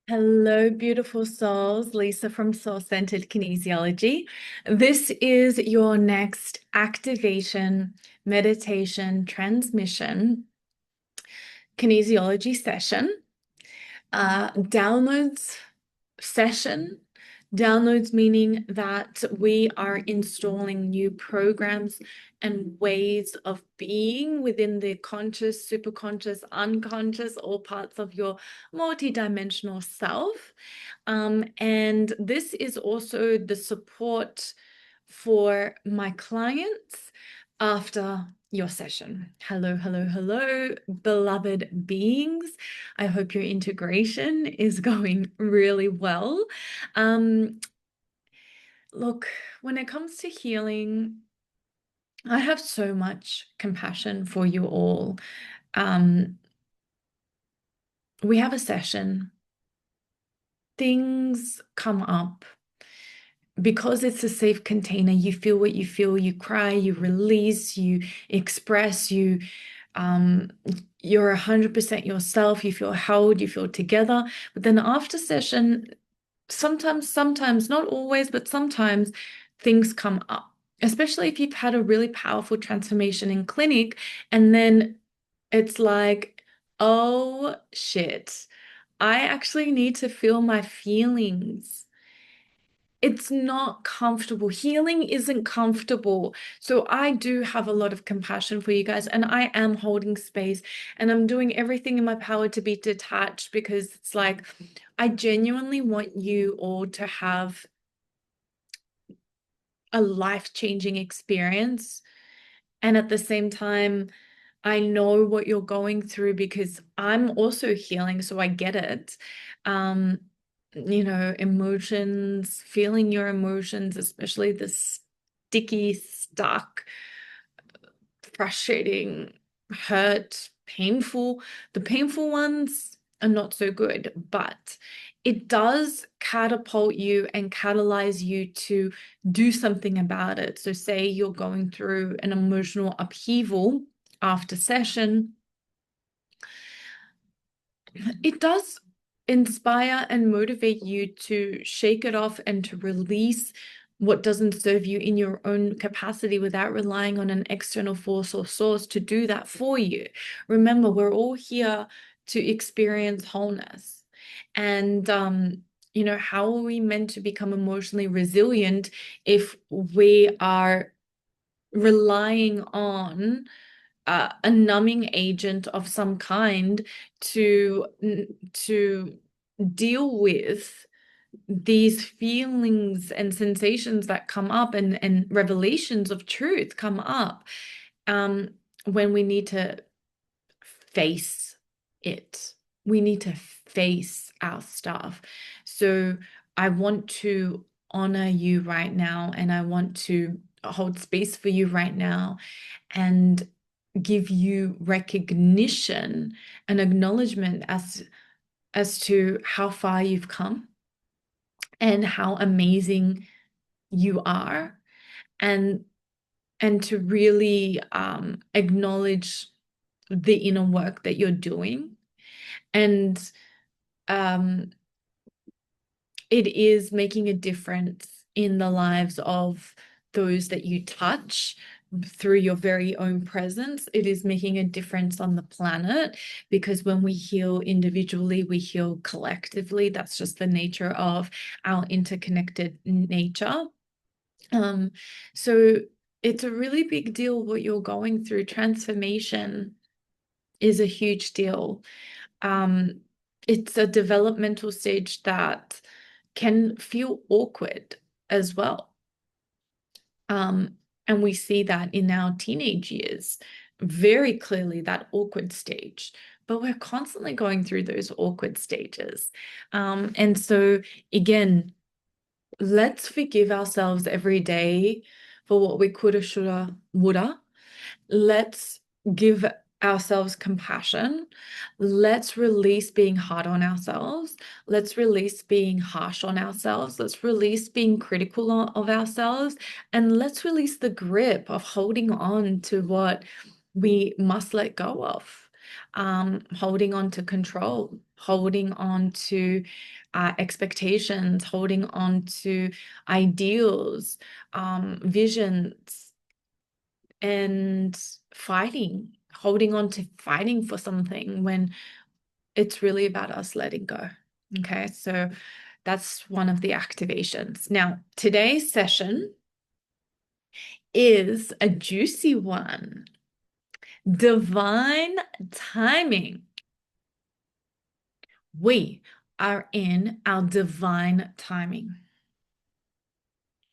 Hello, beautiful souls. Lisa from Soul Centered Kinesiology. This is your next activation, meditation, transmission, kinesiology session, downloads session. Downloads meaning that we are installing new programs and ways of being within the conscious, superconscious, unconscious, all parts of your multidimensional self. And this is also the support for my clients after your session. Hello, hello, hello, beloved beings. I hope your integration is going really well. Um, Look, when it comes to healing, I have so much compassion for you all. Um, we have a session, things come up. Because it's a safe container, you feel what you feel, you cry, you release, you express, um, you're 100% yourself, you feel held, you feel together. But then after session, sometimes, not always, but sometimes things come up, especially if you've had a really powerful transformation in clinic, and then it's like, oh shit, I actually need to feel my feelings. It's not comfortable. Healing isn't comfortable. So I do have a lot of compassion for you guys, and I am holding space and I'm doing everything in my power to be detached because it's like I genuinely want you all to have a life-changing experience. And at the same time, I know what you're going through because I'm also healing, so I get it. Um, Emotions, feeling your emotions, especially the sticky, stuck, frustrating, hurt, painful. The painful ones are not so good, but it does catapult you and catalyze you to do something about it. So say you're going through an emotional upheaval after session, it does inspire and motivate you to shake it off and to release what doesn't serve you in your own capacity without relying on an external force or source to do that for you. Remember, we're all here to experience wholeness. And, how are we meant to become emotionally resilient if we are relying on a numbing agent of some kind to to deal with these feelings and sensations that come up and revelations of truth come up when we need to face it. We need to face our stuff. So I want to honor you right now, and I want to hold space for you right now and give you recognition and acknowledgement as to how far you've come and how amazing you are, and to really acknowledge the inner work that you're doing. And um, it is making a difference in the lives of those that you touch through your very own presence. It is making a difference on the planet, because when we heal individually, we heal collectively. That's just the nature of our interconnected nature. So it's a really big deal what you're going through. Transformation is a huge deal. Um, it's a developmental stage that can feel awkward as well. And we see that in our teenage years very clearly, that awkward stage. But we're constantly going through those awkward stages. And so, again, let's forgive ourselves every day for what we coulda, shoulda, woulda. Let's give ourselves compassion. Let's release being hard on ourselves. Let's release being harsh on ourselves. Let's release being critical of ourselves. And let's release the grip of holding on to what we must let go of. holding on to control, holding on to expectations, holding on to ideals, visions, and holding on to fighting for something when it's really about us letting go. Okay, so that's one of the activations. Now, today's session is a juicy one. Divine timing. We are in our divine timing.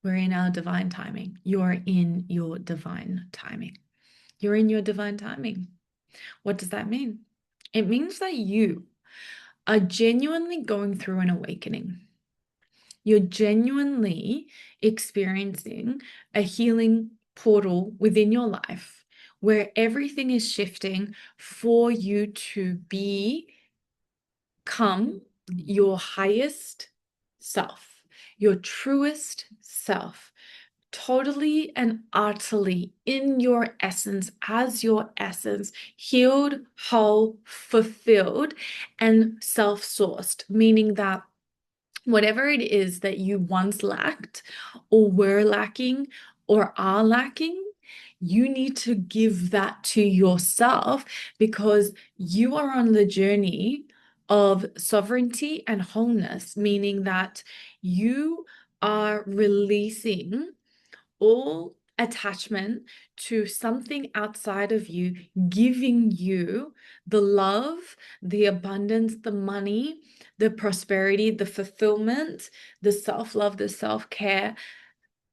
We're in our divine timing. You're in your divine timing. You're in your divine timing. What does that mean? It means that you are genuinely going through an awakening. You're genuinely experiencing a healing portal within your life where everything is shifting for you to become your highest self, your truest self, totally and utterly in your essence, as your essence, healed, whole, fulfilled, and self-sourced, meaning that whatever it is that you once lacked or were lacking or are lacking, you need to give that to yourself because you are on the journey of sovereignty and wholeness, meaning that you are releasing all attachment to something outside of you, giving you the love, the abundance, the money, the prosperity, the fulfillment, the self-love, the self-care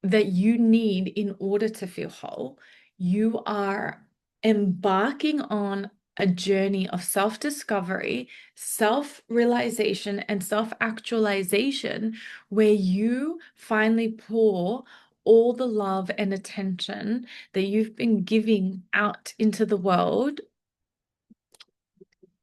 that you need in order to feel whole. You are embarking on a journey of self-discovery, self-realization, and self-actualization where you finally pour all the love and attention that you've been giving out into the world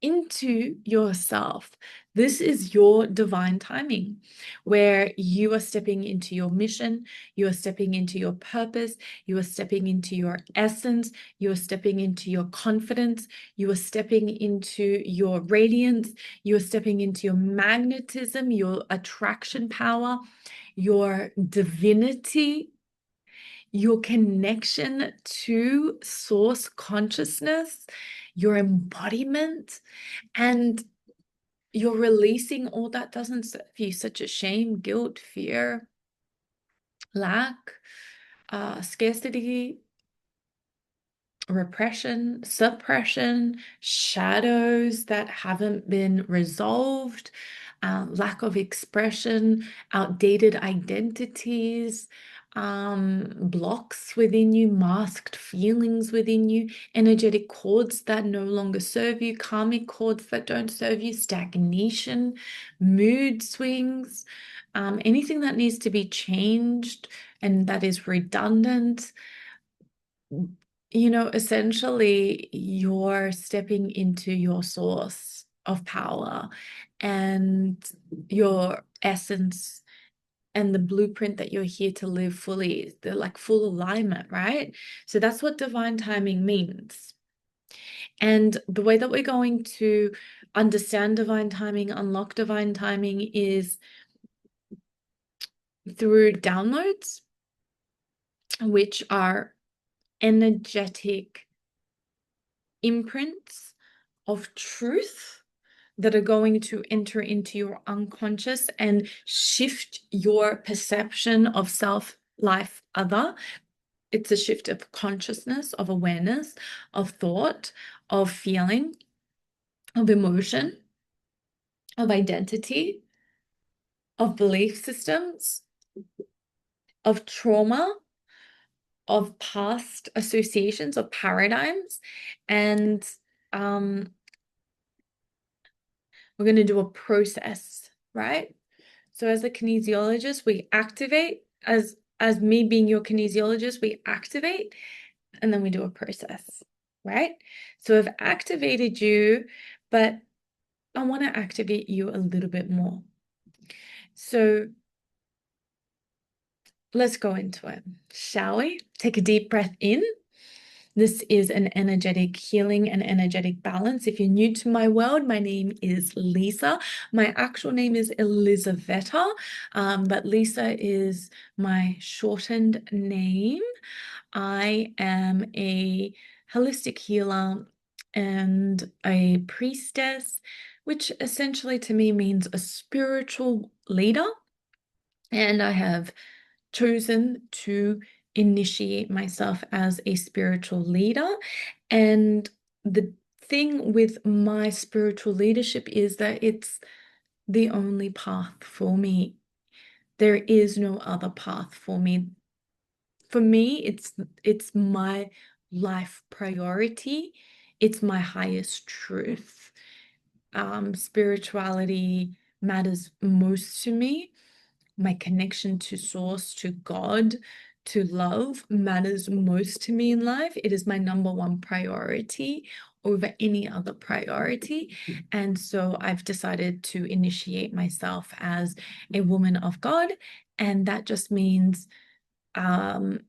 into yourself. This is your divine timing where you are stepping into your mission, you are stepping into your purpose, you are stepping into your essence, you are stepping into your confidence, you are stepping into your radiance, you are stepping into your magnetism, your attraction power, your divinity, your connection to source consciousness, your embodiment, and you're releasing all that doesn't serve you, such as shame, guilt, fear, lack, scarcity, repression, suppression, shadows that haven't been resolved, lack of expression, outdated identities, blocks within you, masked feelings within you, energetic cords that no longer serve you, karmic cords that don't serve you, stagnation, mood swings, anything that needs to be changed and that is redundant. Essentially, you're stepping into your source of power and your essence and the blueprint that you're here to live fully, the like full alignment, right? So that's what divine timing means. And the way that we're going to understand divine timing, unlock divine timing is through downloads, which are energetic imprints of truth that are going to enter into your unconscious and shift your perception of self, life, other. It's a shift of consciousness, of awareness, of thought, of feeling, of emotion, of identity, of belief systems, of trauma, of past associations, of paradigms. And we're going to do a process, right? So as a kinesiologist, we activate, as me being your kinesiologist, we activate and then we do a process, right? So I've activated you, but I want to activate you a little bit more. So let's go into it, shall we? Take a deep breath in. This is an energetic healing and energetic balance. If you're new to my world, my name is Lisa. My actual name is Elizaveta, but Lisa is my shortened name. I am a holistic healer and a priestess, which essentially to me means a spiritual leader. And I have chosen to initiate myself as a spiritual leader. And the thing with my spiritual leadership is that it's the only path for me. There is no other path for me. For me, it's my life priority. It's my highest truth. Spirituality matters most to me. My connection to source, to God, to love matters most to me in life. It is my number one priority over any other priority. And so I've decided to initiate myself as a woman of God. And that just means I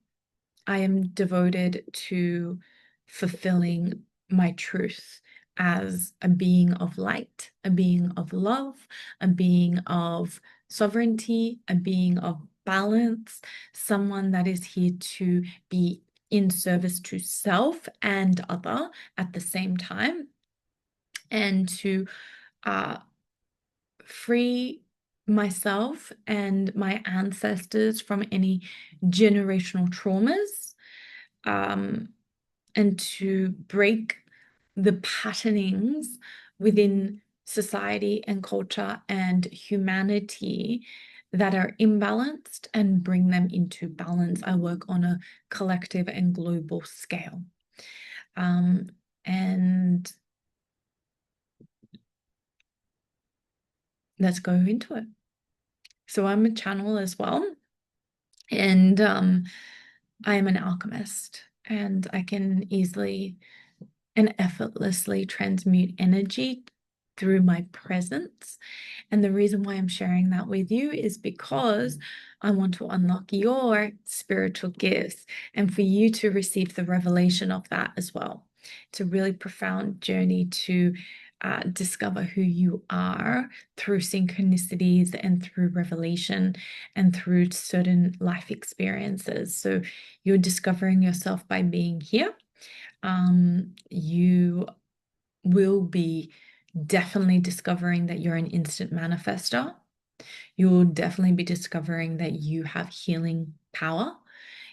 am devoted to fulfilling my truth as a being of light, a being of love, a being of sovereignty, a being of balance, someone that is here to be in service to self and other at the same time, and to free myself and my ancestors from any generational traumas, and to break the patternings within society and culture and humanity that are imbalanced and bring them into balance. I work on a collective and global scale. And let's go into it. So I'm a channel as well. And I am an alchemist, and I can easily and effortlessly transmute energy through my presence. And the reason why I'm sharing that with you is because I want to unlock your spiritual gifts and for you to receive the revelation of that as well. It's a really profound journey to discover who you are through synchronicities and through revelation and through certain life experiences. So you're discovering yourself by being here. You will be definitely discovering that you're an instant manifester. You'll definitely be discovering that you have healing power.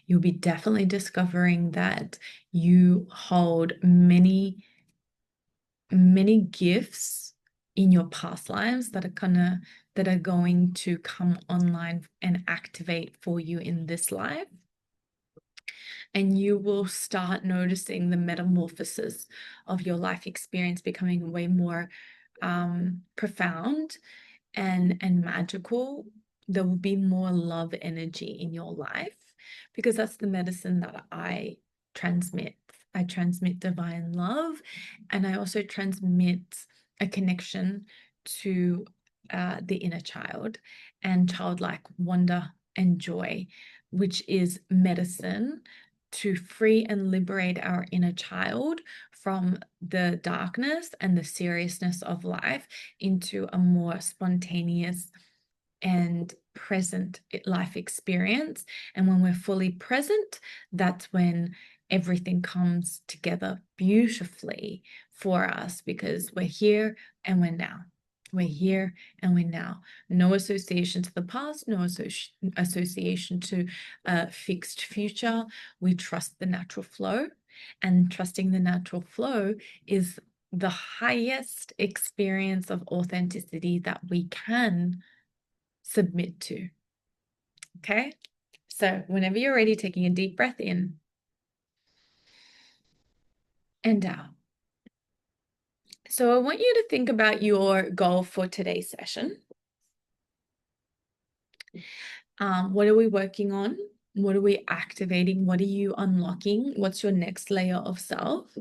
You'll be definitely discovering that you hold many gifts in your past lives that are going to come online and activate for you in this life. And you will start noticing the metamorphosis of your life experience becoming way more profound and magical. There will be more love energy in your life, because that's the medicine that I transmit. I transmit divine love, and I also transmit a connection to the inner child and childlike wonder and joy, which is medicine to free and liberate our inner child from the darkness and the seriousness of life into a more spontaneous and present life experience. And when we're fully present, that's when everything comes together beautifully for us, because we're here and we're now. We're here and we're now. No association to the past, no association to a fixed future. We trust the natural flow, and trusting the natural flow is the highest experience of authenticity that we can submit to. Okay? So whenever you're ready, taking a deep breath in and out. So I want you to think about your goal for today's session. What are we working on? What are we activating? What are you unlocking? What's your next layer of self?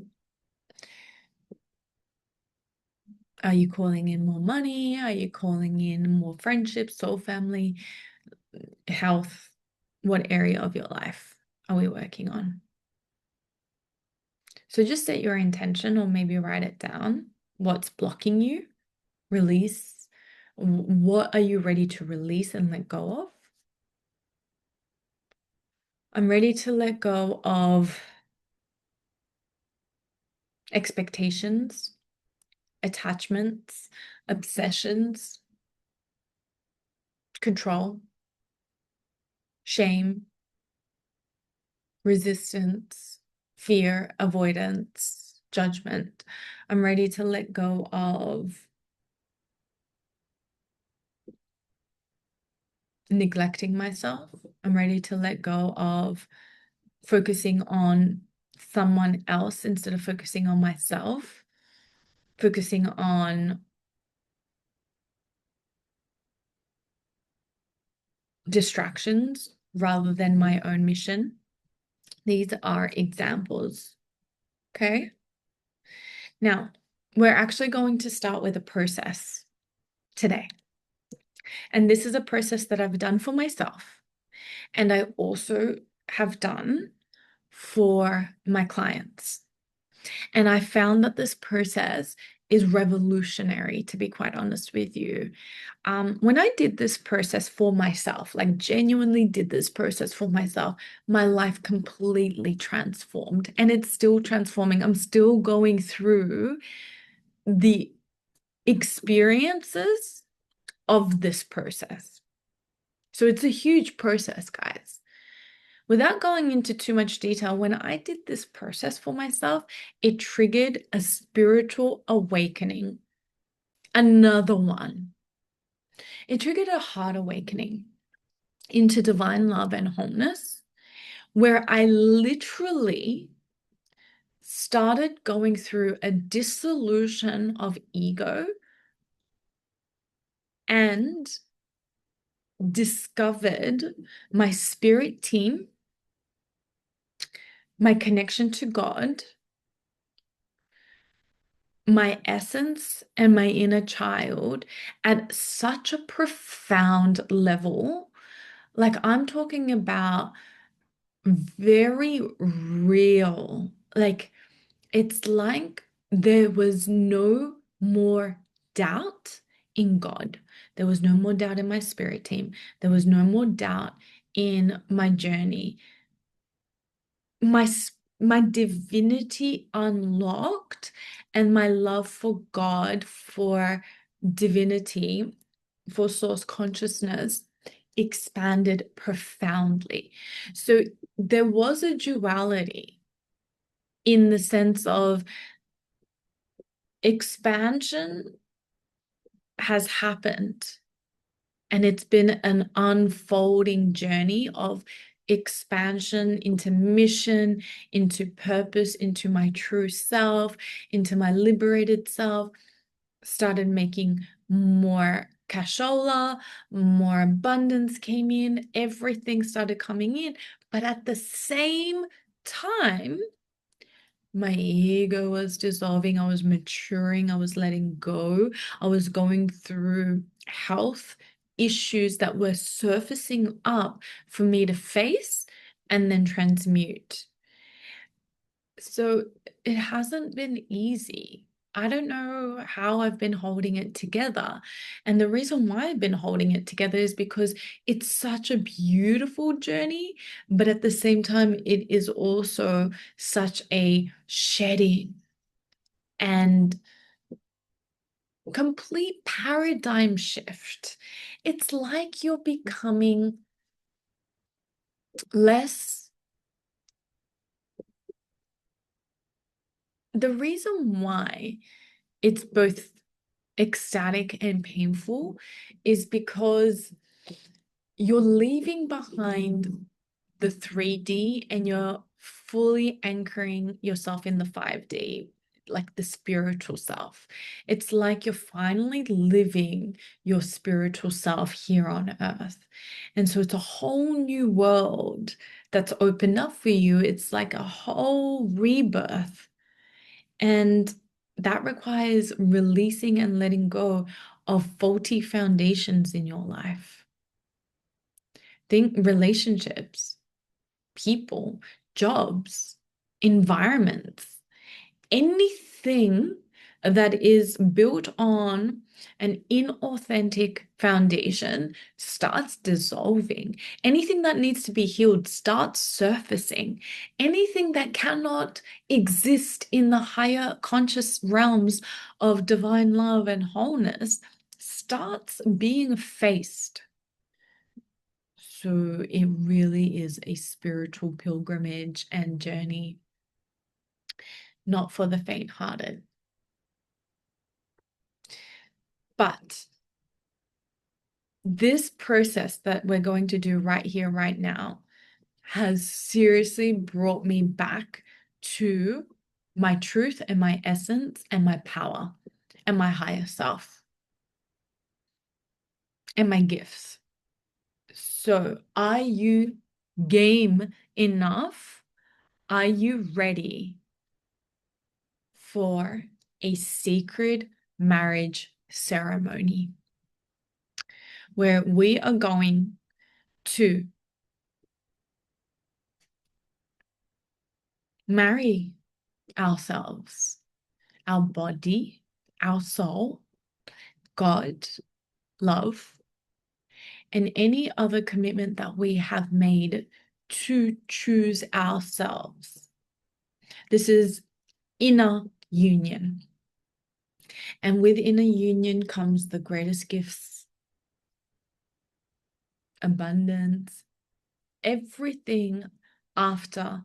Are you calling in more money? Are you calling in more friendships, soul family, health? What area of your life are we working on? So just set your intention or maybe write it down. What's blocking you? Release. What are you ready to release and let go of? I'm ready to let go of expectations, attachments, obsessions, control, shame, resistance, fear, avoidance, judgment. I'm ready to let go of neglecting myself. I'm ready to let go of focusing on someone else instead of focusing on myself, focusing on distractions rather than my own mission. These are examples. Okay. Now, we're actually going to start with a process today. And this is a process that I've done for myself. And I also have done for my clients. And I found that this process is revolutionary, to be quite honest with you. When I did this process for myself, like genuinely did this process for myself, my life completely transformed and it's still transforming. I'm still going through the experiences of this process. So it's a huge process, guys. Without going into too much detail, when I did this process for myself, it triggered a spiritual awakening. Another one. It triggered a heart awakening into divine love and wholeness, where I literally started going through a dissolution of ego and discovered my spirit team, my connection to God, my essence, and my inner child at such a profound level. Like I'm talking about very real. Like it's like there was no more doubt in God. There was no more doubt in my spirit team. There was no more doubt in my journey. My my divinity unlocked and my love for God, for divinity, for source consciousness expanded profoundly. So there was a duality in the sense of expansion has happened and it's been an unfolding journey of expansion into mission, into purpose, into my true self, into my liberated self. Started making more cashola, more abundance came in, everything started coming in. But at the same time, my ego was dissolving. I was maturing. I was letting go. I was going through health issues that were surfacing up for me to face and then transmute. So it hasn't been easy. I don't know how I've been holding it together. And the reason why I've been holding it together is because it's such a beautiful journey, but at the same time, it is also such a shedding and complete paradigm shift. It's like you're becoming less. The reason why it's both ecstatic and painful is because you're leaving behind the 3D and you're fully anchoring yourself in the 5D, like the spiritual self. It's like you're finally living your spiritual self here on earth. And so it's a whole new world that's opened up for you. It's like a whole rebirth. And that requires releasing and letting go of faulty foundations in your life. Think relationships, people, jobs, environments. Anything that is built on an inauthentic foundation starts dissolving. Anything that needs to be healed starts surfacing. Anything that cannot exist in the higher conscious realms of divine love and wholeness starts being faced. So it really is a spiritual pilgrimage and journey, not for the faint-hearted. But this process that we're going to do right here, right now, has seriously brought me back to my truth and my essence and my power and my higher self and my gifts. So, are you game enough? Are you ready for a sacred marriage ceremony where we are going to marry ourselves, our body, our soul, God, love, and any other commitment that we have made to choose ourselves? This is inner union. And with inner union comes the greatest gifts, abundance, everything after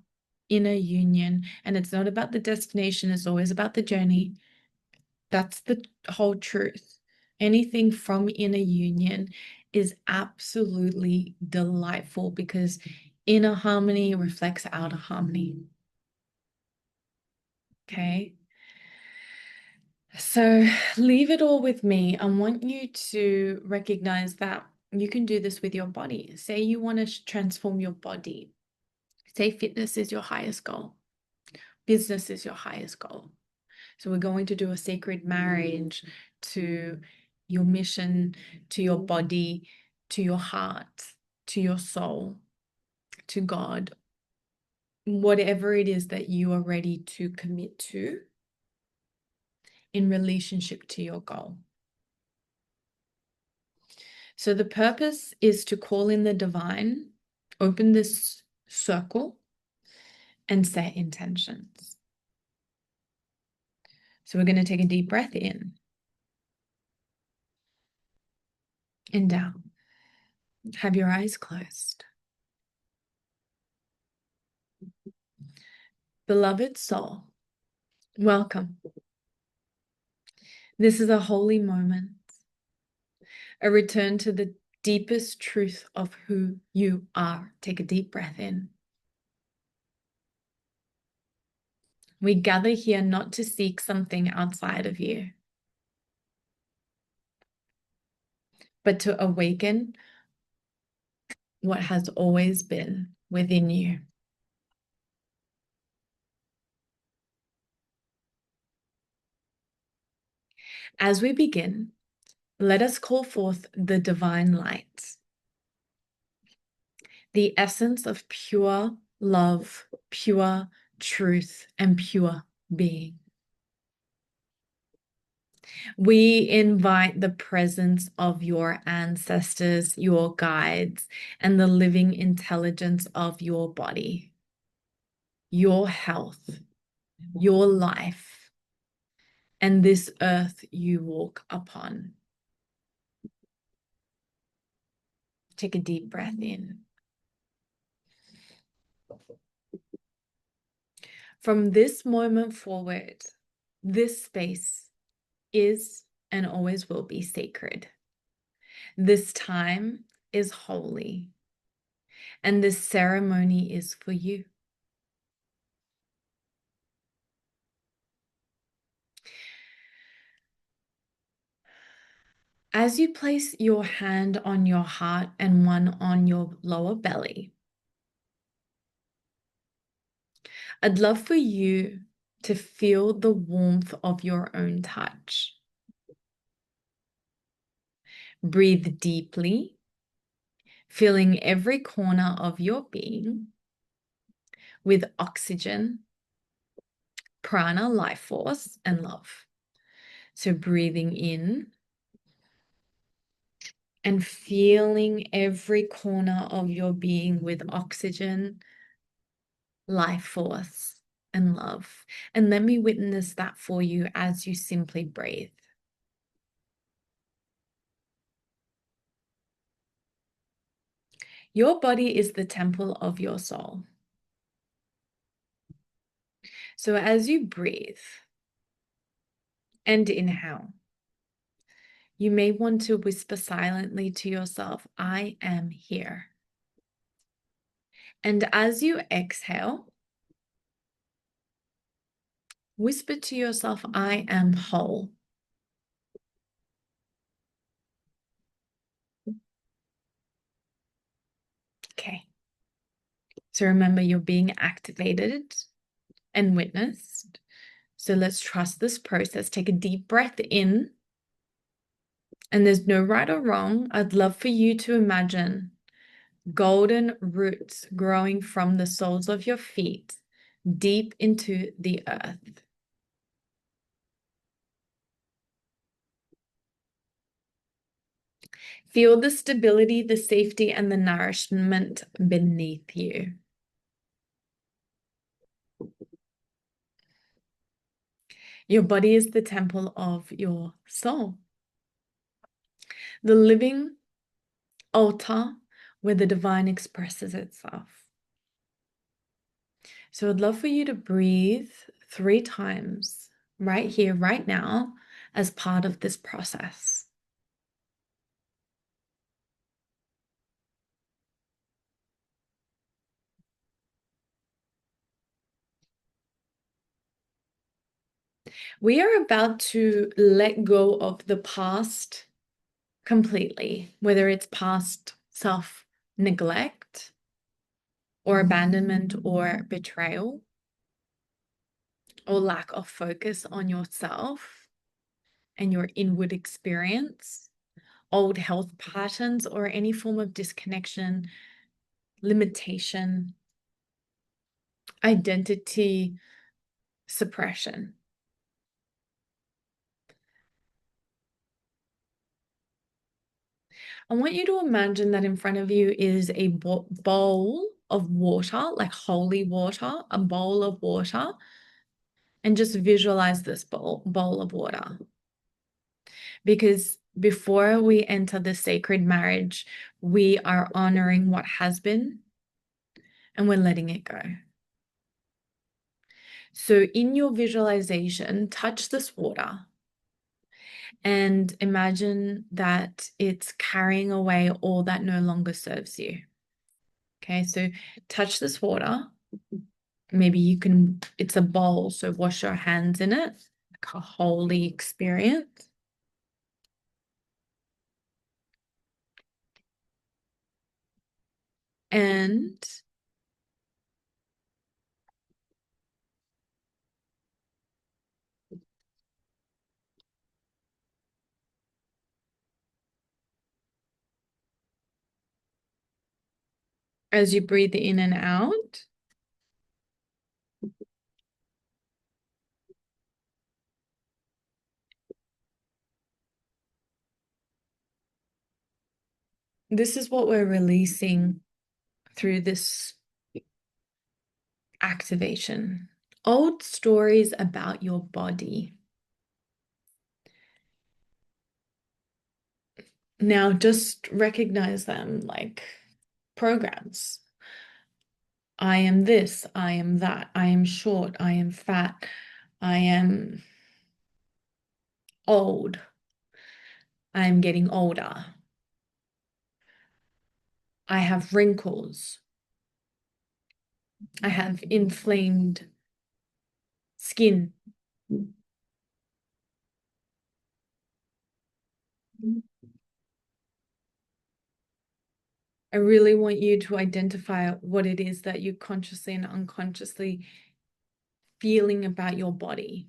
inner union. And it's not about the destination, it's always about the journey. That's the whole truth. Anything from inner union is absolutely delightful because inner harmony reflects outer harmony. Okay. So leave it all with me. I want you to recognize that you can do this with your body. Say you want to transform your body. Say fitness is your highest goal. Business is your highest goal. So we're going to do a sacred marriage to your mission, to your body, to your heart, to your soul, to God, whatever it is that you are ready to commit to in relationship to your goal. So the purpose is to call in the divine, open this circle, and set intentions. So we're going to take a deep breath in and down. Have your eyes closed. Beloved soul, welcome. This is a holy moment, a return to the deepest truth of who you are. Take a deep breath in. We gather here not to seek something outside of you, but to awaken what has always been within you. As we begin, let us call forth the divine light, the essence of pure love, pure truth, and pure being. We invite the presence of your ancestors, your guides, and the living intelligence of your body, your health, your life, and this earth you walk upon. Take a deep breath in. From this moment forward, this space is and always will be sacred. This time is holy, and this ceremony is for you. As you place your hand on your heart and one on your lower belly, I'd love for you to feel the warmth of your own touch. Breathe deeply, filling every corner of your being with oxygen prana, life force, and love. So breathing in and feeling every corner of your being with oxygen, life force, and love. And let me witness that for you as you simply breathe. Your body is the temple of your soul. So as you breathe and inhale, you may want to whisper silently to yourself, I am here. And as you exhale, whisper to yourself, I am whole. Okay. So remember, you're being activated and witnessed. So let's trust this process. Take a deep breath in. And there's no right or wrong. I'd love for you to imagine golden roots growing from the soles of your feet deep into the earth. Feel the stability, the safety, and the nourishment beneath you. Your body is the temple of your soul, the living altar where the divine expresses itself. So I'd love for you to breathe 3 times right here, right now, as part of this process. We are about to let go of the past completely, whether it's past self-neglect or abandonment or betrayal or lack of focus on yourself and your inward experience, old health patterns, or any form of disconnection, limitation, identity suppression. I want you to imagine that in front of you is a bowl of water, like holy water, a bowl of water, and just visualize this bowl of water. Because before we enter the sacred marriage, we are honoring what has been and we're letting it go. So in your visualization, touch this water and imagine that it's carrying away all that no longer serves you. Okay, so touch this water. Maybe you can, it's a bowl, so wash your hands in it, like a holy experience. And as you breathe in and out, this is what we're releasing through this activation. Old stories about your body. Now just recognize them like programs. I am this, I am that, I am short, I am fat, I am old, I am getting older, I have wrinkles, I have inflamed skin. I really want you to identify what it is that you consciously and unconsciously feeling about your body.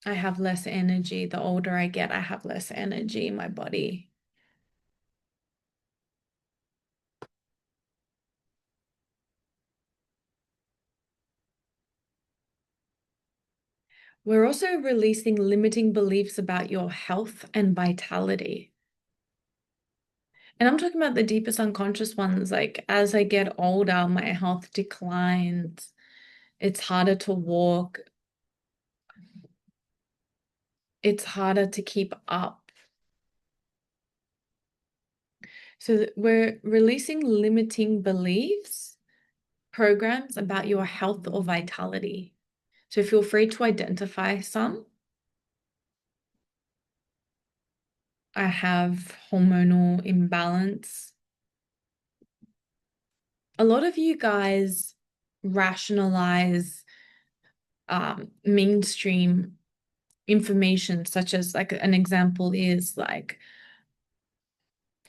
I have less energy. The older I get, I have less energy in my body. We're also releasing limiting beliefs about your health and vitality. And I'm talking about the deepest unconscious ones. Like, as I get older, my health declines. It's harder to walk. It's harder to keep up. So we're releasing limiting beliefs, programs about your health or vitality. So feel free to identify some. I have hormonal imbalance. A lot of you guys rationalize mainstream information, such as, like, an example is like,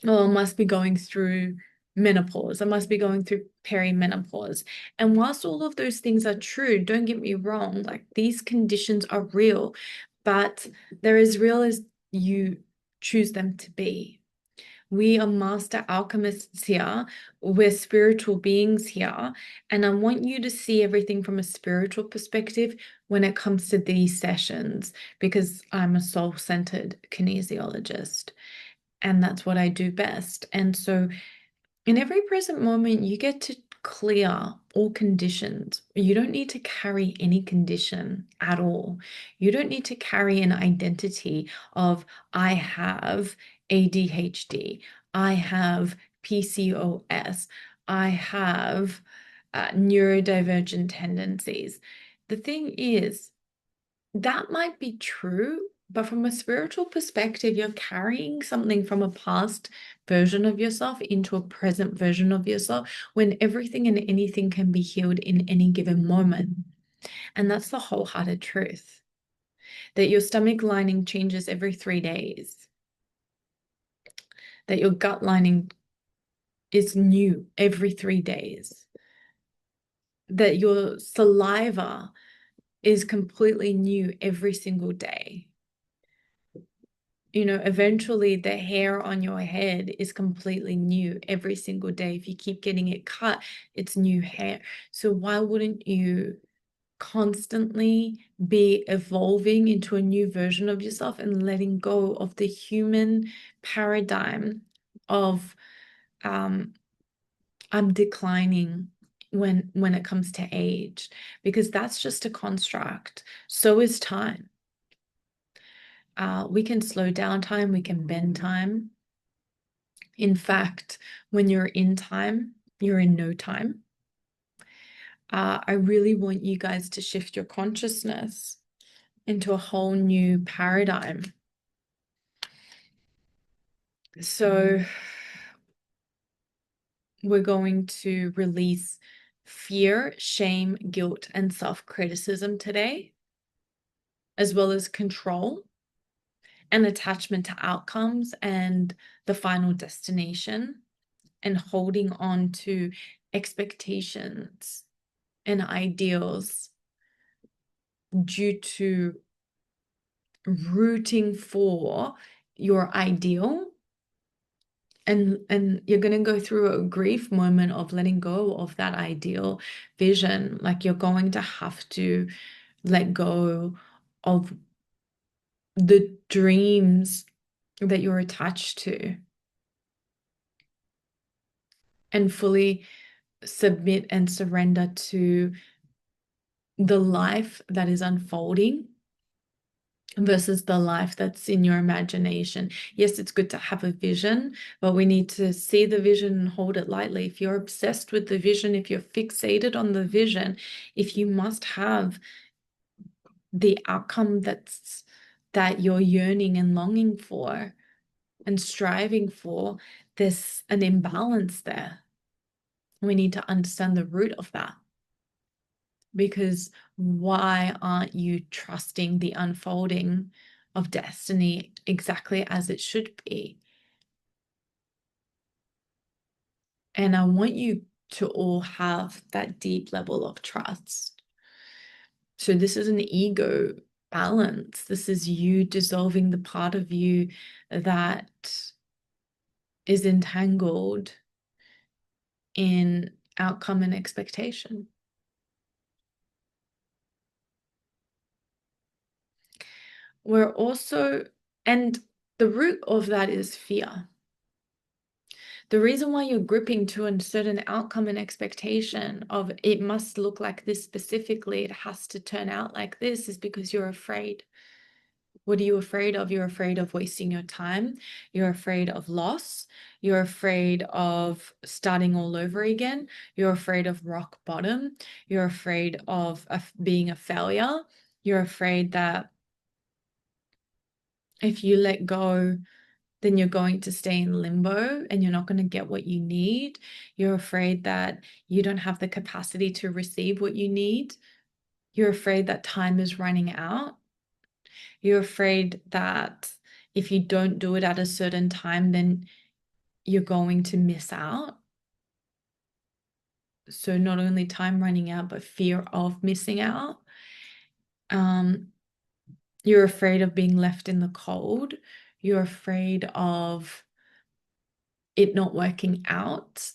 oh, I must be going through menopause. I must be going through perimenopause. And whilst all of those things are true, don't get me wrong, like, these conditions are real, but they're as real as you choose them to be. We are master alchemists here. We're spiritual beings here. And I want you to see everything from a spiritual perspective when it comes to these sessions, because I'm a soul-centered kinesiologist, and that's what I do best. And so in every present moment, you get to clear all conditions. You don't need to carry any condition at all. You don't need to carry an identity of, I have ADHD, I have PCOS, I have neurodivergent tendencies. The thing is, that might be true, but from a spiritual perspective, you're carrying something from a past version of yourself into a present version of yourself, when everything and anything can be healed in any given moment. And that's the wholehearted truth, that your stomach lining changes every 3 days, that your gut lining is new every 3 days, that your saliva is completely new every single day. Eventually the hair on your head is completely new every single day. If you keep getting it cut, it's new hair. So why wouldn't you constantly be evolving into a new version of yourself and letting go of the human paradigm of I'm declining when it comes to age, because that's just a construct. So is time. We can slow down time, we can bend time. In fact, when you're in time, you're in no time. I really want you guys to shift your consciousness into a whole new paradigm. So we're going to release fear, shame, guilt, and self-criticism today, as well as control and attachment to outcomes and the final destination, and holding on to expectations and ideals due to rooting for your ideal. And you're going to go through a grief moment of letting go of that ideal vision. Like, you're going to have to let go of the dreams that you're attached to, and fully submit and surrender to the life that is unfolding versus the life that's in your imagination. Yes, it's good to have a vision, but we need to see the vision and hold it lightly. If you're obsessed with the vision, if you're fixated on the vision, if you must have the outcome that you're yearning and longing for and striving for, there's an imbalance there. We need to understand the root of that. Because why aren't you trusting the unfolding of destiny exactly as it should be? And I want you to all have that deep level of trust. So this is an ego balance. This is you dissolving the part of you that is entangled in outcome and expectation. we're also, and the root of that is fear. The reason why you're gripping to a certain outcome and expectation of it must look like this specifically, it has to turn out like this, is because you're afraid. What are you afraid of? You're afraid of wasting your time. You're afraid of loss. You're afraid of starting all over again. You're afraid of rock bottom. You're afraid of being a failure. You're afraid that if you let go, then you're going to stay in limbo and you're not going to get what you need. You're afraid that you don't have the capacity to receive what you need. You're afraid that time is running out. You're afraid that if you don't do it at a certain time, then you're going to miss out. So not only time running out, but fear of missing out. You're afraid of being left in the cold. You're afraid of it not working out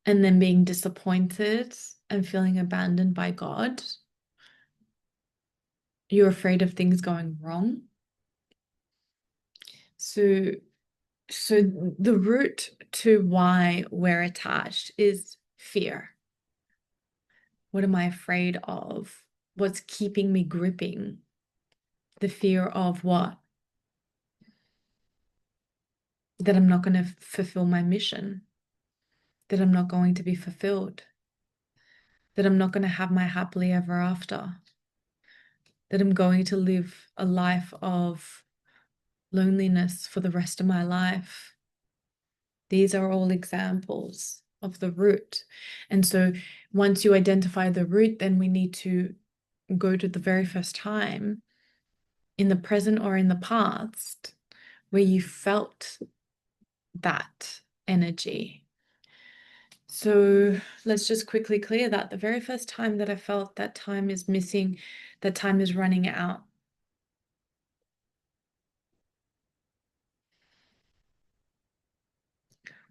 and then being disappointed and feeling abandoned by God. You're afraid of things going wrong. So the root to why we're attached is fear. What am I afraid of? What's keeping me gripping? The fear of what? That I'm not going to fulfill my mission. That I'm not going to be fulfilled. That I'm not going to have my happily ever after. That I'm going to live a life of loneliness for the rest of my life. These are all examples of the root. And so once you identify the root, then we need to go to the very first time in the present or in the past where you felt that energy. So let's just quickly clear that. The very first time that I felt that time is missing, that time is running out.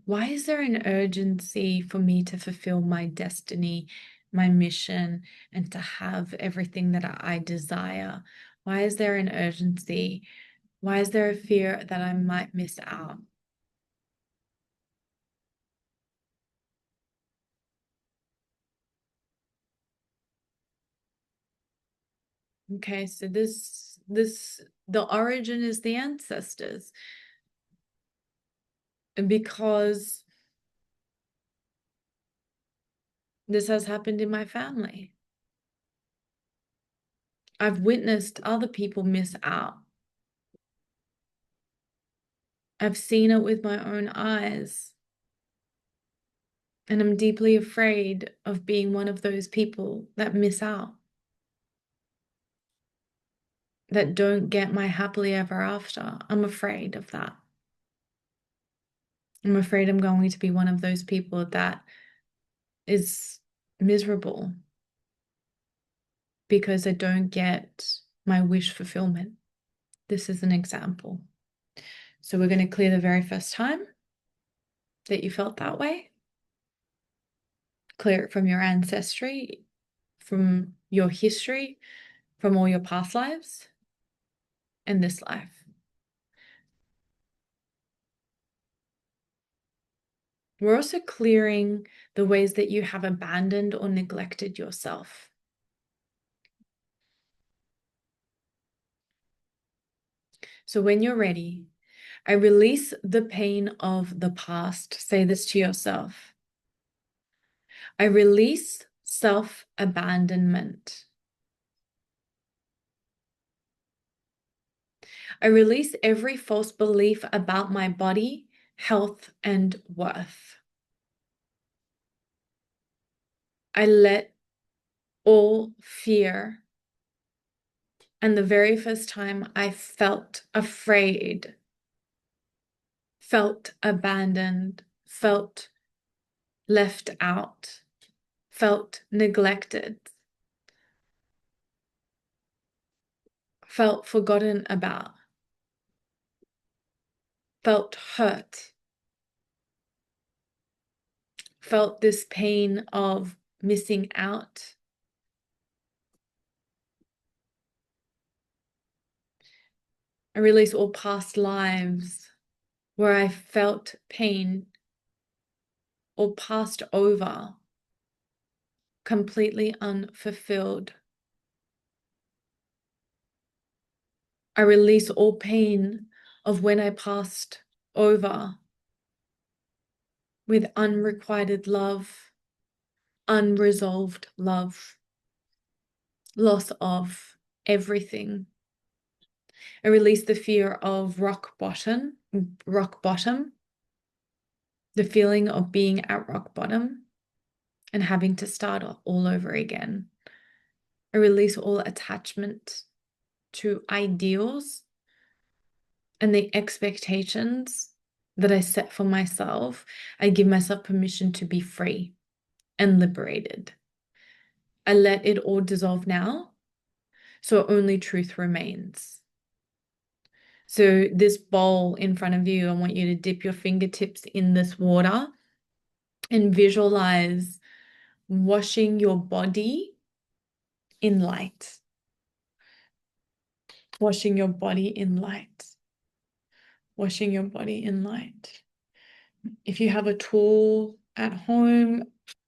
Why is there an urgency for me to fulfill my destiny, my mission, and to have everything that I desire? Why is there an urgency? Why is there a fear that I might miss out? Okay, so the origin is the ancestors. And because this has happened in my family. I've witnessed other people miss out. I've seen it with my own eyes. And I'm deeply afraid of being one of those people that miss out, that don't get my happily ever after. I'm afraid of that. I'm afraid I'm going to be one of those people that is miserable because I don't get my wish fulfillment. This is an example. So we're going to clear the very first time that you felt that way. Clear it from your ancestry, from your history, from all your past lives, and this life. We're also clearing the ways that you have abandoned or neglected yourself. So when you're ready, I release the pain of the past. Say this to yourself. I release self-abandonment. I release every false belief about my body, health, and worth. I let all fear. And the very first time I felt afraid, felt abandoned, felt left out, felt neglected, felt forgotten about, felt hurt, felt this pain of missing out. I release all past lives where I felt pain or passed over, completely unfulfilled. I release all pain of when I passed over with unrequited love, unresolved love, loss of everything. I release the fear of rock bottom, the feeling of being at rock bottom and having to start all over again. I release all attachment to ideals and the expectations that I set for myself. I give myself permission to be free and liberated. I let it all dissolve now, so only truth remains. So this bowl in front of you, I want you to dip your fingertips in this water and visualize washing your body in light. Washing your body in light. Washing your body in light. If you have a tool at home,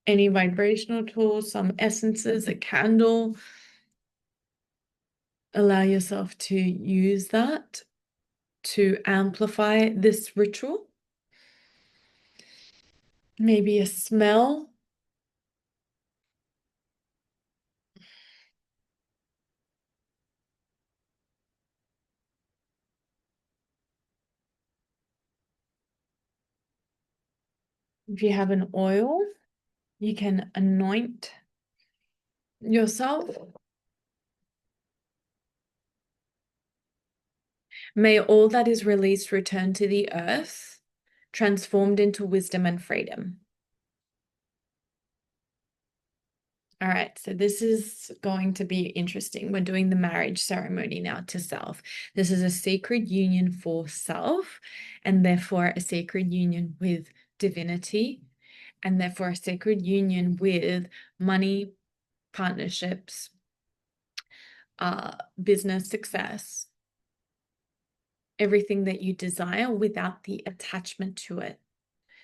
any vibrational tools, some essences, a candle, allow yourself to use that to amplify this ritual. Maybe a smell. If you have an oil, you can anoint yourself. May all that is released return to the earth, transformed into wisdom and freedom. All right, so this is going to be interesting. We're doing the marriage ceremony now to self. This is a sacred union for self, and therefore a sacred union with divinity, and therefore a sacred union with money, partnerships, business success, everything that you desire without the attachment to it.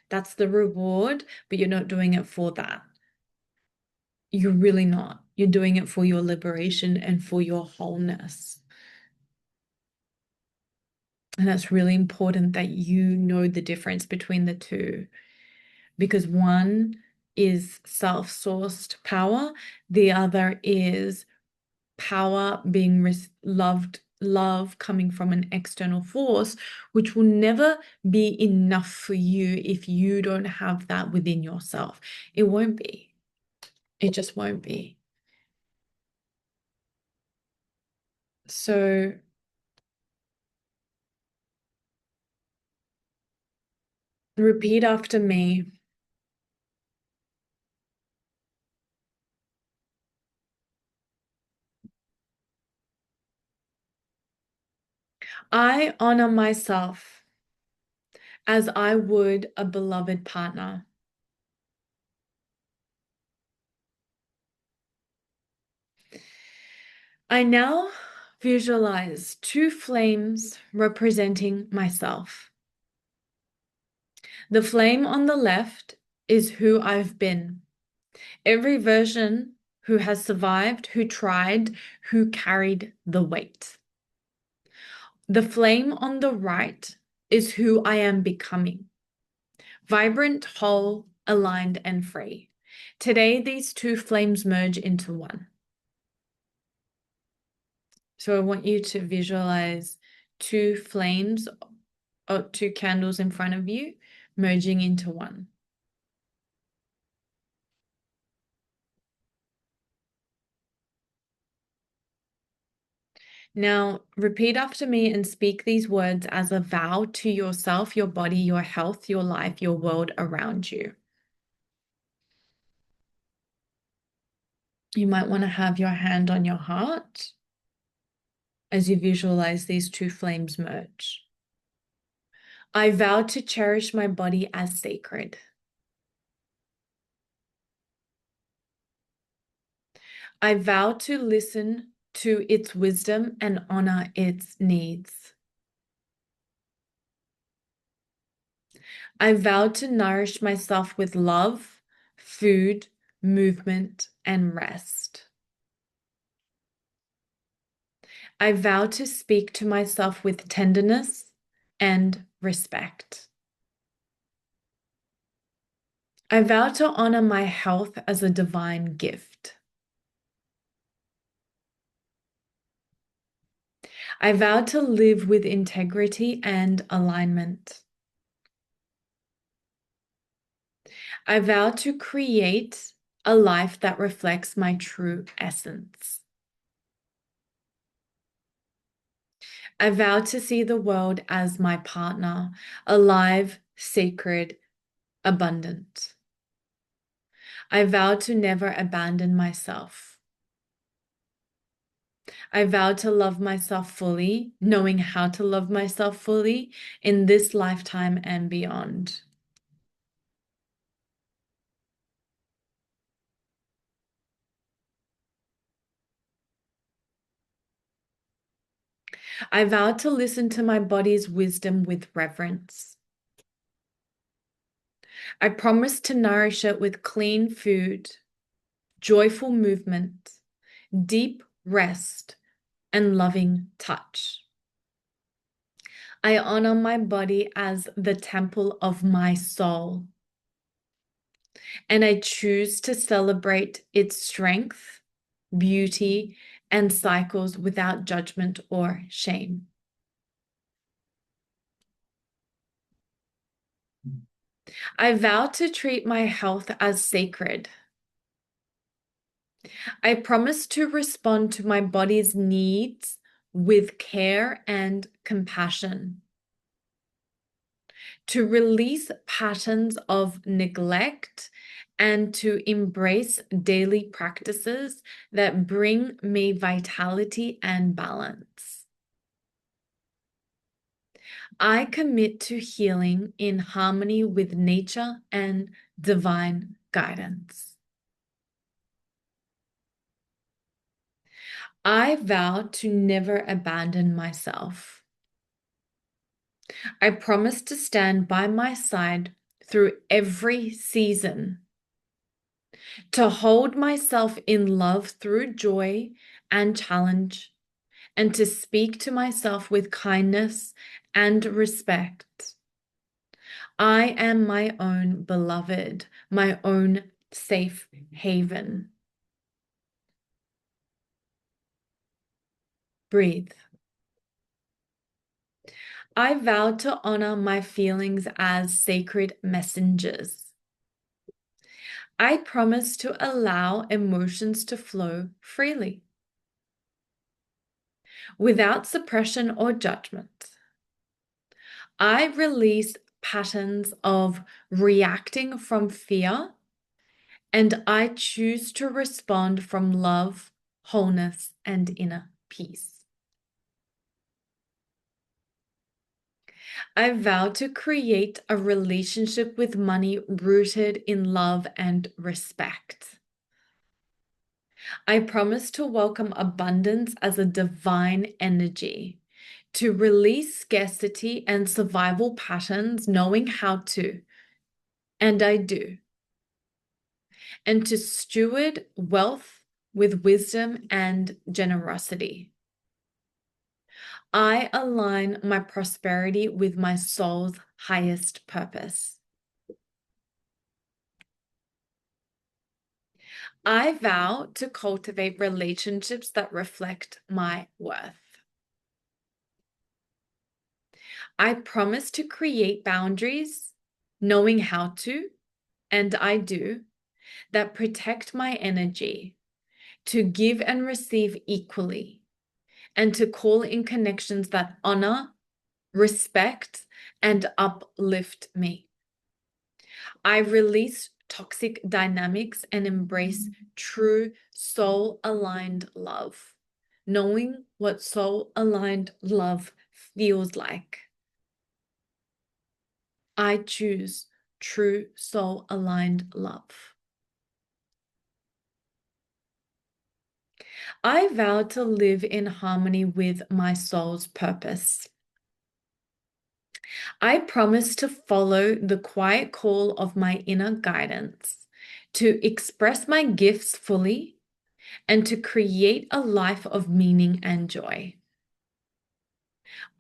That's the reward, but you're not doing it for that. You're really not. You're doing it for your liberation and for your wholeness. And that's really important that you know the difference between the two, because one is self-sourced power, the other is power being love coming from an external force, which will never be enough for you if you don't have that within yourself. It won't be. It just won't be. So repeat after me. I honor myself as I would a beloved partner. I now visualize two flames representing myself. The flame on the left is who I've been. Every version who has survived, who tried, who carried the weight. The flame on the right is who I am becoming. Vibrant, whole, aligned, and free. Today, these two flames merge into one. So I want you to visualize two flames or two candles in front of you merging into one. Now, repeat after me and speak these words as a vow to yourself, your body, your health, your life, your world around you. You might want to have your hand on your heart as you visualize these two flames merge. I vow to cherish my body as sacred. I vow to listen to its wisdom and honor its needs. I vow to nourish myself with love, food, movement, and rest. I vow to speak to myself with tenderness and respect. I vow to honor my health as a divine gift. I vow to live with integrity and alignment. I vow to create a life that reflects my true essence. I vow to see the world as my partner, alive, sacred, abundant. I vow to never abandon myself. I vow to love myself fully, knowing how to love myself fully in this lifetime and beyond. I vow to listen to my body's wisdom with reverence. I promise to nourish it with clean food, joyful movement, deep rest, and loving touch. I honor my body as the temple of my soul, and I choose to celebrate its strength, beauty, and cycles without judgment or shame. I vow to treat my health as sacred. I promise to respond to my body's needs with care and compassion, to release patterns of neglect and to embrace daily practices that bring me vitality and balance. I commit to healing in harmony with nature and divine guidance. I vow to never abandon myself. I promise to stand by my side through every season, to hold myself in love through joy and challenge, and to speak to myself with kindness and respect. I am my own beloved, my own safe haven. Breathe. I vow to honor my feelings as sacred messengers. I promise to allow emotions to flow freely, without suppression or judgment. I release patterns of reacting from fear, and I choose to respond from love, wholeness, and inner peace. I vow to create a relationship with money rooted in love and respect. I promise to welcome abundance as a divine energy, to release scarcity and survival patterns, knowing how to, and I do, and to steward wealth with wisdom and generosity. I align my prosperity with my soul's highest purpose. I vow to cultivate relationships that reflect my worth. I promise to create boundaries, knowing how to, and I do, that protect my energy, to give and receive equally, and to call in connections that honor, respect, and uplift me. I release toxic dynamics and embrace true soul-aligned love, knowing what soul-aligned love feels like. I choose true soul-aligned love. I vow to live in harmony with my soul's purpose. I promise to follow the quiet call of my inner guidance, to express my gifts fully, and to create a life of meaning and joy.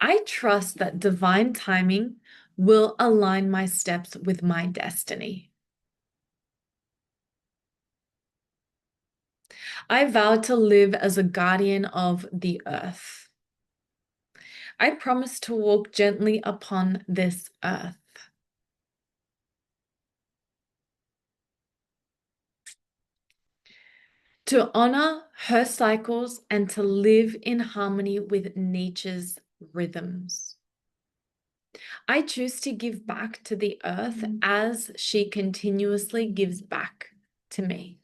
I trust that divine timing will align my steps with my destiny. I vow to live as a guardian of the earth. I promise to walk gently upon this earth, to honor her cycles and to live in harmony with nature's rhythms. I choose to give back to the earth as she continuously gives back to me.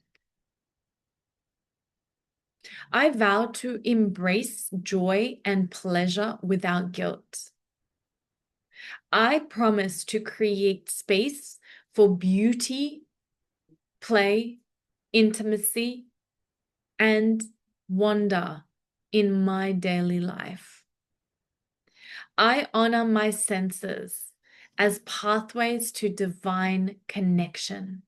I vow to embrace joy and pleasure without guilt. I promise to create space for beauty, play, intimacy, and wonder in my daily life. I honor my senses as pathways to divine connection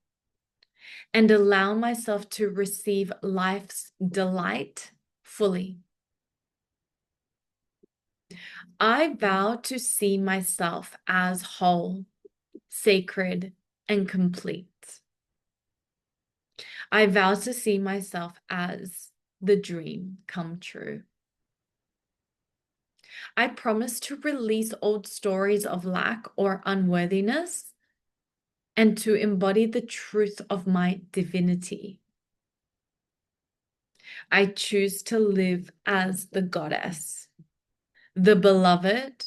and allow myself to receive life's delight fully. I vow to see myself as whole, sacred, and complete. I vow to see myself as the dream come true. I promise to release old stories of lack or unworthiness and to embody the truth of my divinity. I choose to live as the goddess, the beloved,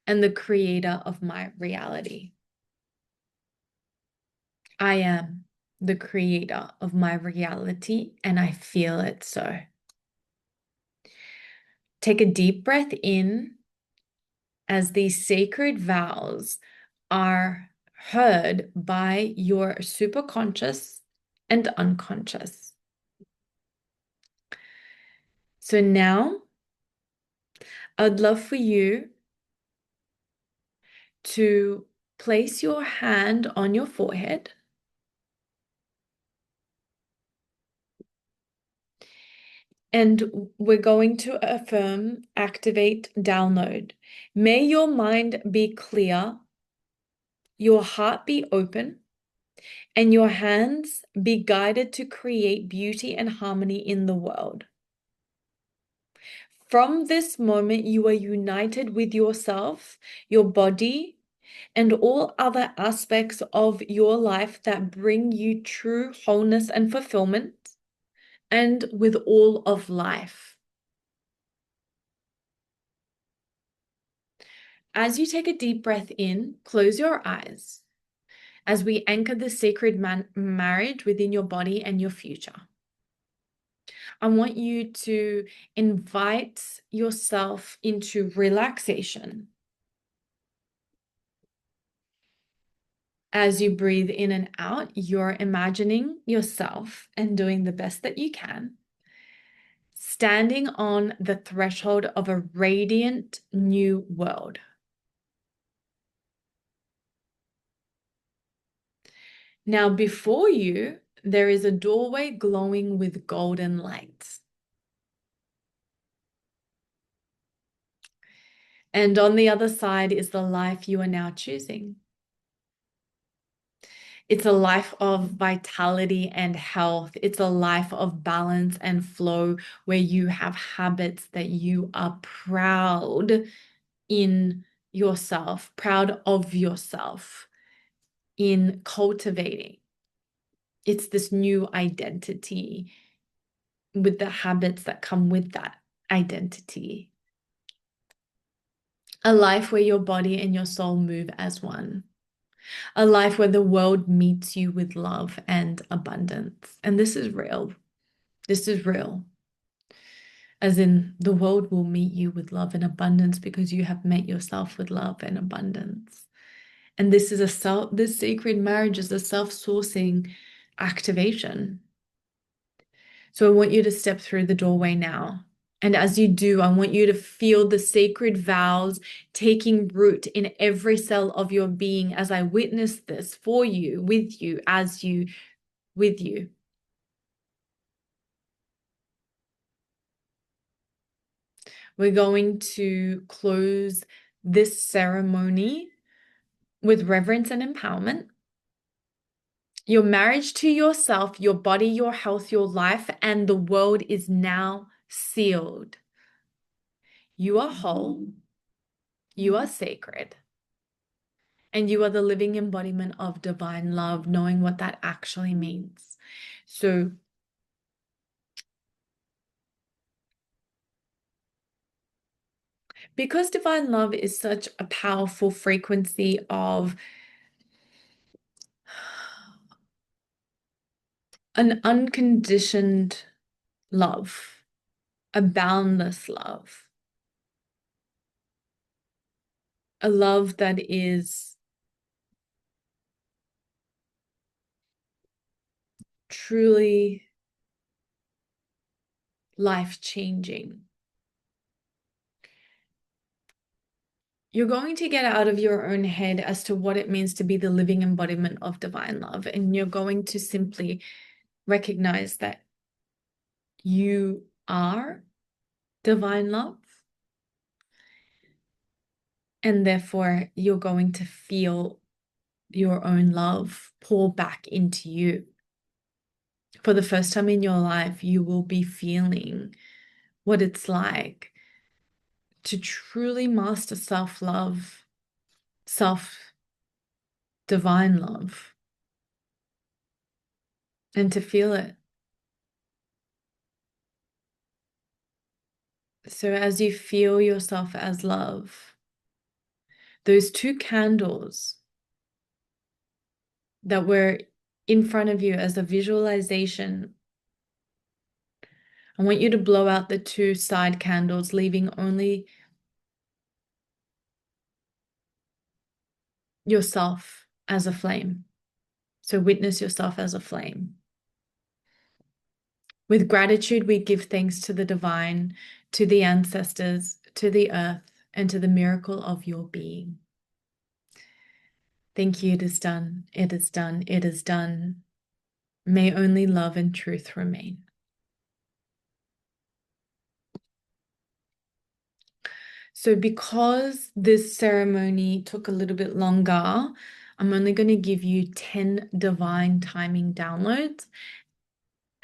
and the creator of my reality. I am the creator of my reality, and I feel it so. Take a deep breath in as these sacred vows are heard by your superconscious and unconscious. So now I'd love for you to place your hand on your forehead and we're going to affirm, activate, download. May your mind be clear, your heart be open, and your hands be guided to create beauty and harmony in the world. From this moment, you are united with yourself, your body, and all other aspects of your life that bring you true wholeness and fulfillment, and with all of life. As you take a deep breath in, close your eyes as we anchor the sacred marriage within your body and your future. I want you to invite yourself into relaxation. As you breathe in and out, you're imagining yourself and doing the best that you can, standing on the threshold of a radiant new world. Now, before you, there is a doorway glowing with golden light. And on the other side is the life you are now choosing. It's a life of vitality and health. It's a life of balance and flow where you have habits that you are proud in yourself, proud of yourself in cultivating. It's this new identity with the habits that come with that identity. A life where your body and your soul move as one. A life where the world meets you with love and abundance. And this is real. This is real. As in, the world will meet you with love and abundance because you have met yourself with love and abundance. And this is this sacred marriage is a self-sourcing activation. So I want you to step through the doorway now And as you do, I want you to feel the sacred vows taking root in every cell of your being as I witness this for you, with you, as you, with you. We're going to close this ceremony with reverence and empowerment. Your marriage to yourself, your body, your health, your life, and the world is now sealed. You are whole. You are sacred. And you are the living embodiment of divine love, knowing what that actually means. So, because divine love is such a powerful frequency of an unconditioned love, a boundless love, a love that is truly life-changing. You're going to get out of your own head as to what it means to be the living embodiment of divine love. And you're going to simply recognize that you are divine love. And therefore, you're going to feel your own love pour back into you. For the first time in your life, you will be feeling what it's like to truly master self-love, self-divine love, and to feel it. So as you feel yourself as love, those two candles that were in front of you as a visualization, I want you to blow out the two side candles, leaving only yourself as a flame. So witness yourself as a flame. With gratitude, we give thanks to the divine, to the ancestors, to the earth, and to the miracle of your being. Thank you. It is done. It is done. It is done. May only love and truth remain. So because this ceremony took a little bit longer, I'm only going to give you 10 divine timing downloads,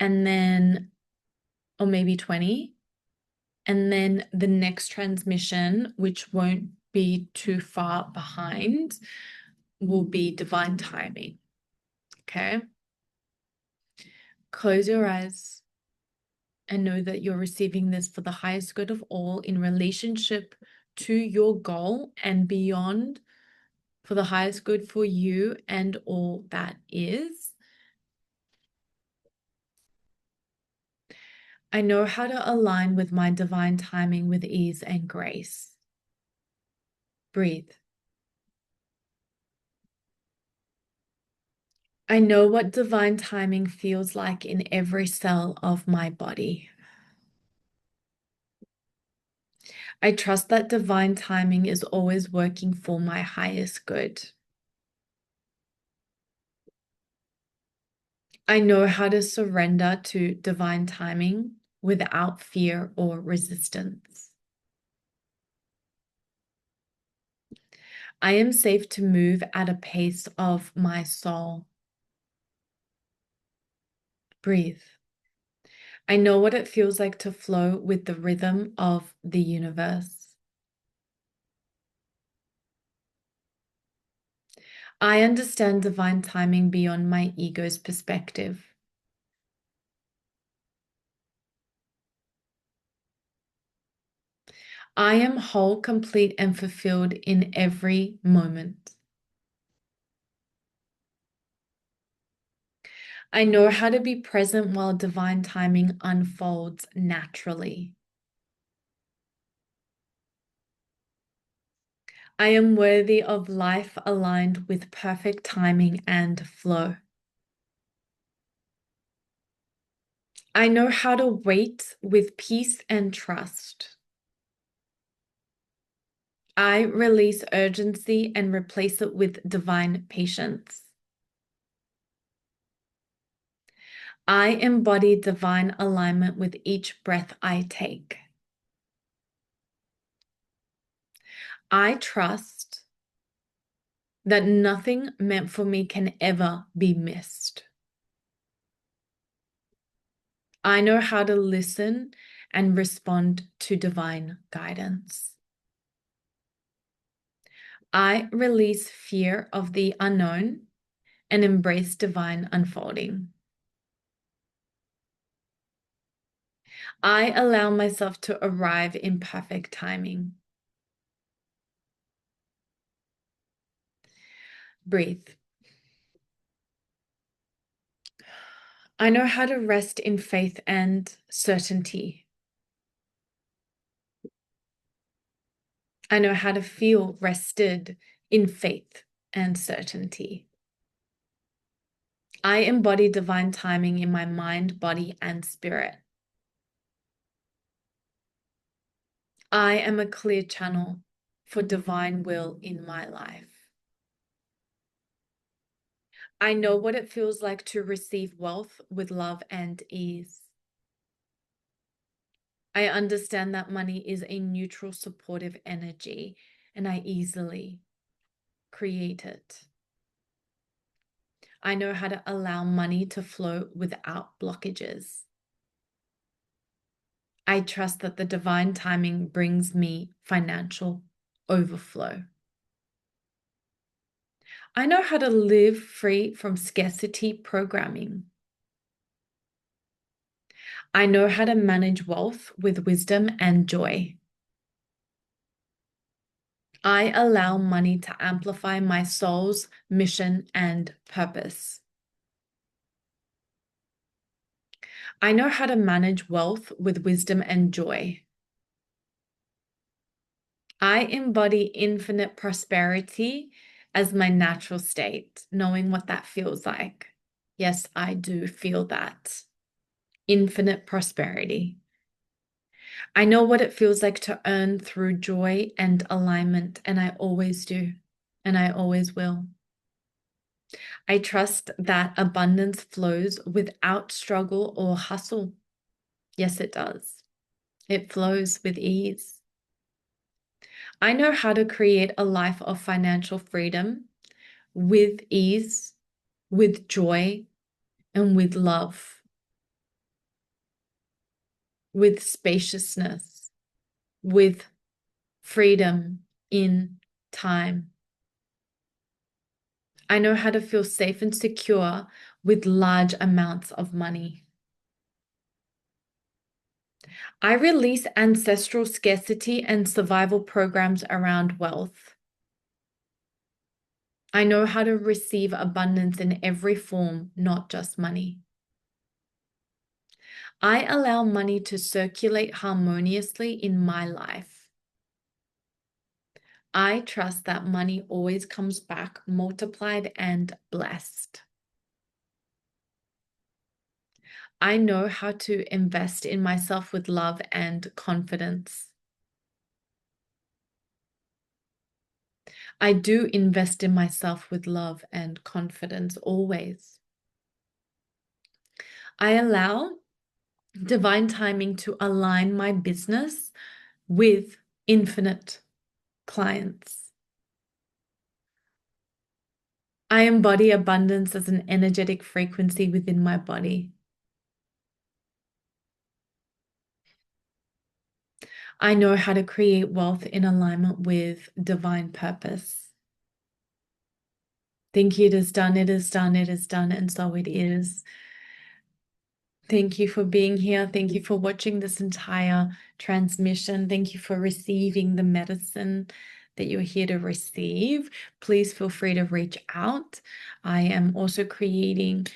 and then, or maybe 20. And then the next transmission, which won't be too far behind, will be divine timing. Okay? Close your eyes and know that you're receiving this for the highest good of all in relationship to your goal and beyond, for the highest good for you and all that is. I know how to align with my divine timing with ease and grace. Breathe. I know what divine timing feels like in every cell of my body. I trust that divine timing is always working for my highest good. I know how to surrender to divine timing without fear or resistance. I am safe to move at a pace of my soul. Breathe. I know what it feels like to flow with the rhythm of the universe. I understand divine timing beyond my ego's perspective. I am whole, complete, and fulfilled in every moment. I know how to be present while divine timing unfolds naturally. I am worthy of life aligned with perfect timing and flow. I know how to wait with peace and trust. I release urgency and replace it with divine patience. I embody divine alignment with each breath I take. I trust that nothing meant for me can ever be missed. I know how to listen and respond to divine guidance. I release fear of the unknown and embrace divine unfolding. I allow myself to arrive in perfect timing. Breathe. I know how to rest in faith and certainty. I know how to feel rested in faith and certainty. I embody divine timing in my mind, body, and spirit. I am a clear channel for divine will in my life. I know what it feels like to receive wealth with love and ease. I understand that money is a neutral, supportive energy, and I easily create it. I know how to allow money to flow without blockages. I trust that the divine timing brings me financial overflow. I know how to live free from scarcity programming. I know how to manage wealth with wisdom and joy. I allow money to amplify my soul's mission and purpose. I know how to manage wealth with wisdom and joy. I embody infinite prosperity as my natural state, knowing what that feels like. Yes, I do feel that. Infinite prosperity. I know what it feels like to earn through joy and alignment, and I always do, and I always will. I trust that abundance flows without struggle or hustle. Yes, it does. It flows with ease. I know how to create a life of financial freedom with ease, with joy, and with love, with spaciousness, with freedom in time. I know how to feel safe and secure with large amounts of money. I release ancestral scarcity and survival programs around wealth. I know how to receive abundance in every form, not just money. I allow money to circulate harmoniously in my life. I trust that money always comes back multiplied and blessed. I know how to invest in myself with love and confidence. I do invest in myself with love and confidence always. I allow divine timing to align my business with infinite clients. I embody abundance as an energetic frequency within my body. I know how to create wealth in alignment with divine purpose. Think it is done, it is done, it is done, and so it is. Thank you for being here. Thank you for watching this entire transmission. Thank you for receiving the medicine that you're here to receive. Please feel free to reach out. I am also creating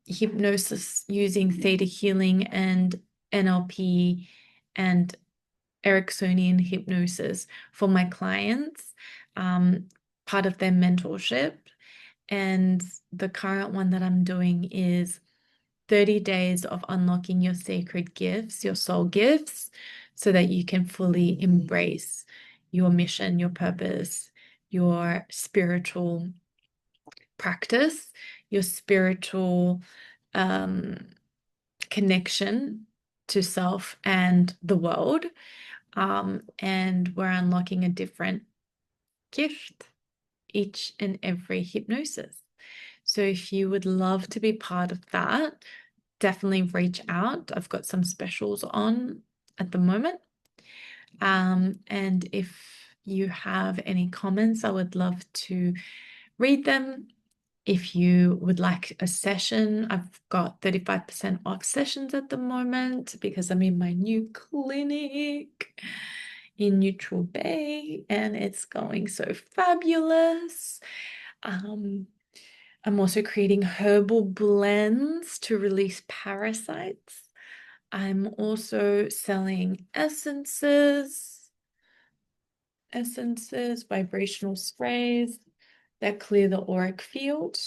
hypnosis using theta healing and NLP and Ericksonian hypnosis for my clients, part of their mentorship. And the current one that I'm doing is 30 days of unlocking your sacred gifts, your soul gifts, so that you can fully embrace your mission, your purpose, your spiritual practice, your spiritual connection to self and the world. And we're unlocking a different gift each and every hypnosis. So if you would love to be part of that, definitely reach out. I've got some specials on at the moment. And if you have any comments, I would love to read them. If you would like a session, I've got 35% off sessions at the moment because I'm in my new clinic in Neutral Bay and it's going so fabulous. I'm also creating herbal blends to release parasites. I'm also selling essences, vibrational sprays that clear the auric field.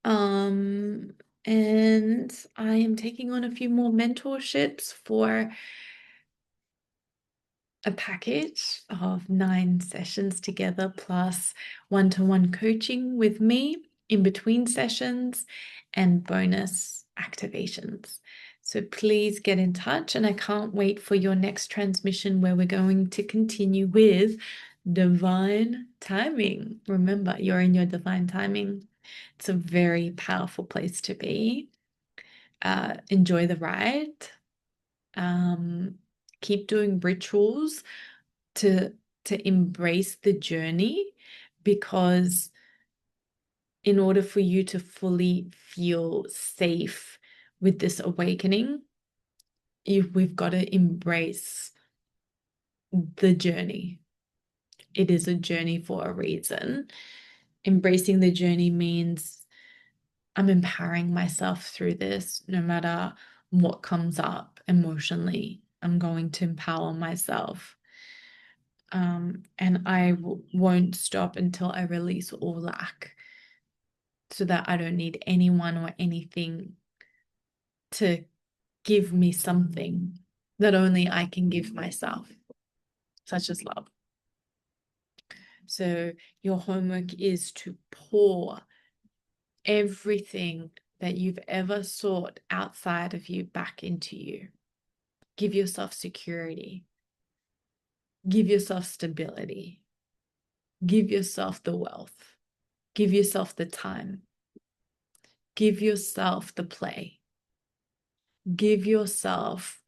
And I am taking on a few more mentorships for a package of 9 sessions together, plus one-to-one coaching with me in between sessions and bonus activations. So please get in touch, and I can't wait for your next transmission where we're going to continue with divine timing. Remember, you're in your divine timing. It's a very powerful place to be. Enjoy the ride. Keep doing rituals to embrace the journey, because in order for you to fully feel safe with this awakening, we've got to embrace the journey. It is a journey for a reason. Embracing the journey means I'm empowering myself through this. No matter what comes up emotionally, I'm going to empower myself. And I won't stop until I release all lack, so that I don't need anyone or anything to give me something that only I can give myself, such as love. So your homework is to pour everything that you've ever sought outside of you back into you. Give yourself security. Give yourself stability. Give yourself the wealth. Give yourself the time. Give yourself the play. Give yourself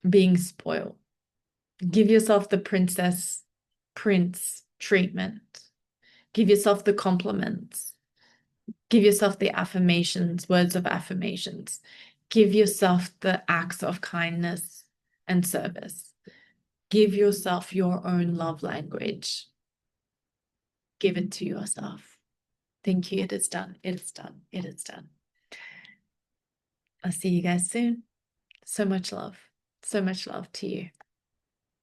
being spoiled. Give yourself the prince treatment. Give yourself the compliments. Give yourself the affirmations, words of affirmations. Give yourself the acts of kindness and service. Give yourself your own love language. Give it to yourself. Thank you. It is done. It is done. It is done. I'll see you guys soon. So much love. So much love to you.